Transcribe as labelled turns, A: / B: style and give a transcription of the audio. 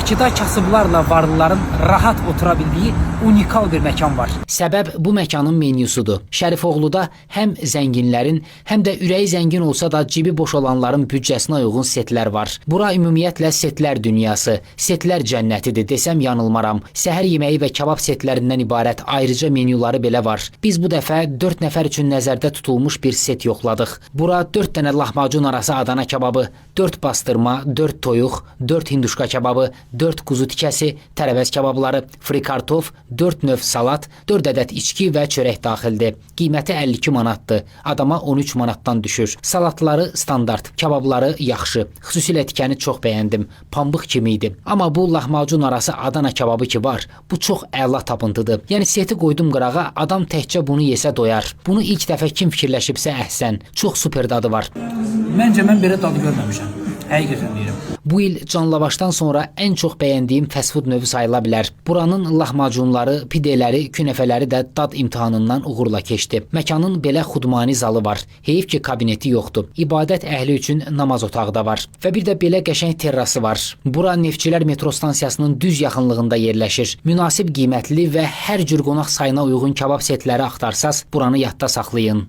A: Bakıda kasıblarla varlıların rahat otura bildiyi unikal bir məkan var. Səbəb bu məkanın menyusudur. Şərifoğlu'da həm zənginlərin, həm də ürəyi zəngin olsa da cibi boş olanların büdcəsinə uyğun setlər var. Bura ümumiyyətlə setlər dünyası, setlər cənnətidir desəm yanılmaram. Səhər yeməyi və kebab setlərindən ibarət ayrıca menyuları belə var. Biz bu dəfə 4 nəfər üçün nəzərdə tutulmuş bir set yoxladıq. Bura 4 dənə lahmacun arası Adana kebabı, 4 bastırma, 4 toyuq, 4 hinduşka kebabı, 4 kuzu tikəsi, tərəvəz kebabları, frikartof, 4 növ salat, 4 ədəd içki və çörək daxildir. Qiyməti 52 manatdır. Adama 13 manatdan düşür. Salatları standart, kebabları yaxşı. Xüsusilə tikəni çox bəyəndim. Pambıq kimi idi. Amma bu lahmacun arası Adana kebabı ki var, bu çox əla tapıntıdır. Yəni seti qoydum qırağa, adam təkcə bunu yesə doyar. Bunu ilk dəfə kim fikirləşibsə əhsən. Çox super dadı var. Məncə mən belə dadı görməmişəm. Həqiqətən deyirəm. Bu il Canlavaşdan sonra ən çox bəyəndiyim fast food növü sayıla bilər. Buranın lahmacunları, pidələri, künəfələri də dad imtahanından uğurla keçdi. Məkanın belə xudmani zalı var. Heyif ki kabineti yoxdur. İbadət əhli üçün namaz otağı da var. Və bir də belə qəşəng terrası var. Bura Neftçilər metro stansiyasının düz yaxınlığında yerləşir. Münasib qiymətli və hər cür qonaq sayına uyğun kebab setləri axtarsaz buranı yadda saxlayın.